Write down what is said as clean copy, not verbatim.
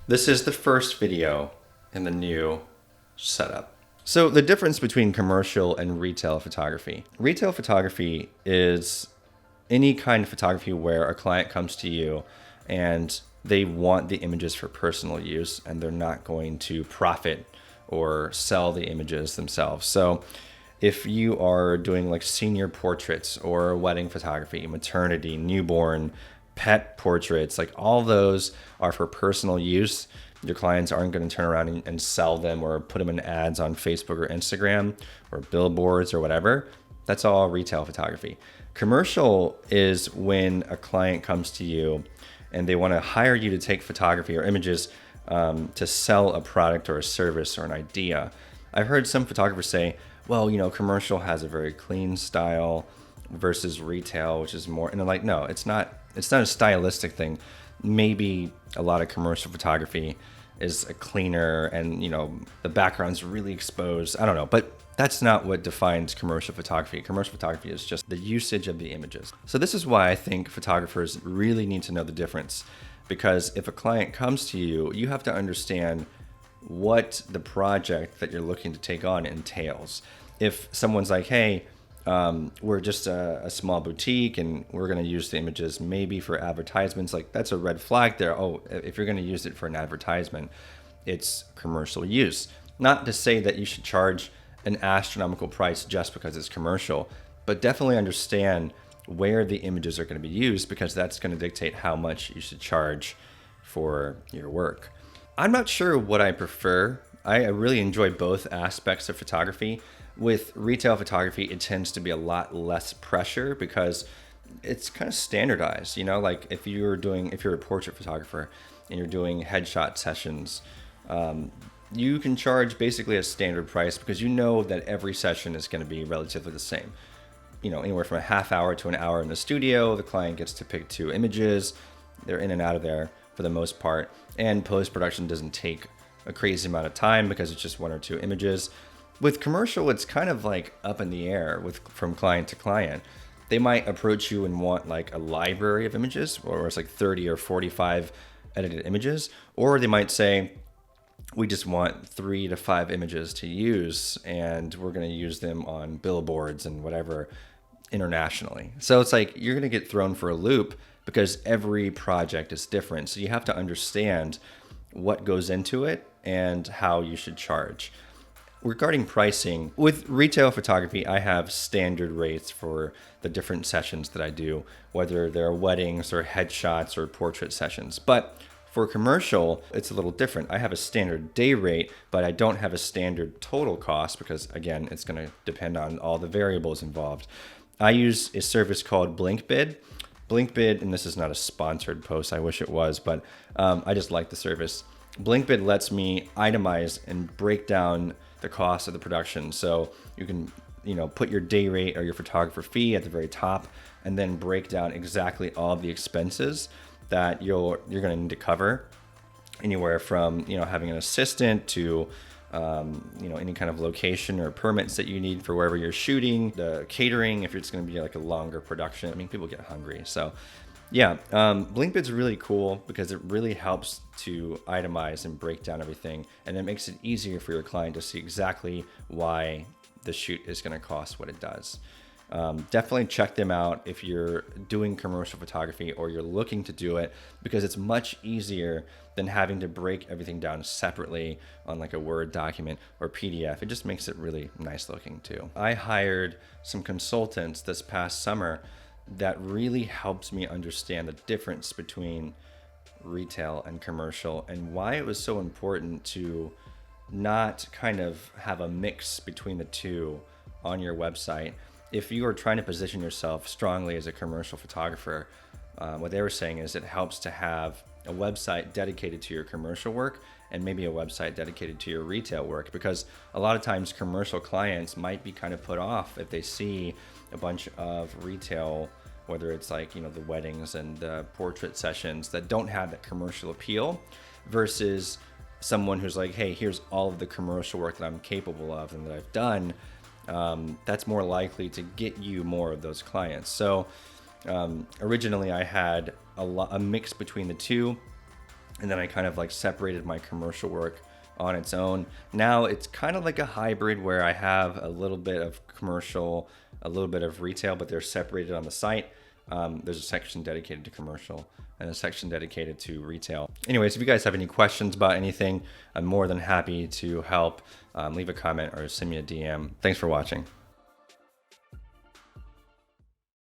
This is the first video in the new setup. So the difference between commercial and retail photography. Retail photography is any kind of photography where a client comes to you and they want the images for personal use and they're not going to profit or sell the images themselves. So if you are doing like senior portraits or wedding photography, maternity, newborn, pet portraits, like all those are for personal use. Your clients aren't going to turn around and sell them or put them in ads on Facebook or Instagram or billboards or whatever. That's all retail photography. Commercial is when a client comes to you and they want to hire you to take photography or images to sell a product or a service or an idea. I've heard some photographers say, well, commercial has a very clean style versus retail, which is more, and I'm like, no, it's not a stylistic thing. Maybe a lot of commercial photography is a cleaner and, the background's really exposed. I don't know, but that's not what defines commercial photography. Commercial photography is just the usage of the images. So this is why I think photographers really need to know the difference, because if a client comes to you, you have to understand what the project that you're looking to take on entails. If someone's like, hey, we're just a small boutique and we're going to use the images maybe for advertisements, like that's a red flag there. Oh, if you're going to use it for an advertisement, it's commercial use. Not to say that you should charge an astronomical price just because it's commercial, but definitely understand where the images are going to be used, because that's going to dictate how much you should charge for your work. I'm not sure what I prefer. I really enjoy both aspects of photography. With retail photography, it tends to be a lot less pressure because it's kind of standardized. Like if you're a portrait photographer and you're doing headshot sessions, you can charge basically a standard price because you know that every session is going to be relatively the same. Anywhere from a half hour to an hour in the studio, the client gets to pick 2 images. They're in and out of there for the most part. And post-production doesn't take a crazy amount of time because it's just 1 or 2 images. With commercial, it's kind of like up in the air from client to client. They might approach you and want like a library of images, or it's like 30 or 45 edited images. Or they might say, we just want 3 to 5 images to use, and we're going to use them on billboards and whatever internationally. So it's like you're going to get thrown for a loop because every project is different. So you have to understand what goes into it and how you should charge. Regarding pricing, with retail photography, I have standard rates for the different sessions that I do, whether they're weddings or headshots or portrait sessions. But for commercial, it's a little different. I have a standard day rate, but I don't have a standard total cost because, again, it's going to depend on all the variables involved. I use a service called Blinkbid. Blinkbid, and this is not a sponsored post, I wish it was, but I just like the service. Blinkbid lets me itemize and break down the cost of the production. So you can, put your day rate or your photographer fee at the very top, and then break down exactly all of the expenses that you're going to need to cover, anywhere from having an assistant to any kind of location or permits that you need for wherever you're shooting, the catering if it's going to be like a longer production. I mean, people get hungry, so yeah. Blinkbid's really cool because it really helps to itemize and break down everything, and it makes it easier for your client to see exactly why the shoot is going to cost what it does. Definitely check them out if you're doing commercial photography or you're looking to do it, because it's much easier than having to break everything down separately on like a Word document or PDF. It just makes it really nice looking too. I hired some consultants this past summer that really helped me understand the difference between retail and commercial and why it was so important to not kind of have a mix between the two on your website. If you are trying to position yourself strongly as a commercial photographer, what they were saying is it helps to have a website dedicated to your commercial work and maybe a website dedicated to your retail work, because a lot of times commercial clients might be kind of put off if they see a bunch of retail, whether it's like, the weddings and the portrait sessions that don't have that commercial appeal, versus someone who's like, hey, here's all of the commercial work that I'm capable of and that I've done. That's more likely to get you more of those clients. So originally I had a mix between the two. And then I kind of like separated my commercial work on its own. Now it's kind of like a hybrid where I have a little bit of commercial, a little bit of retail, but they're separated on the site. There's a section dedicated to commercial and a section dedicated to retail. Anyways, if you guys have any questions about anything, I'm more than happy to help. Leave a comment or send me a DM. Thanks for watching.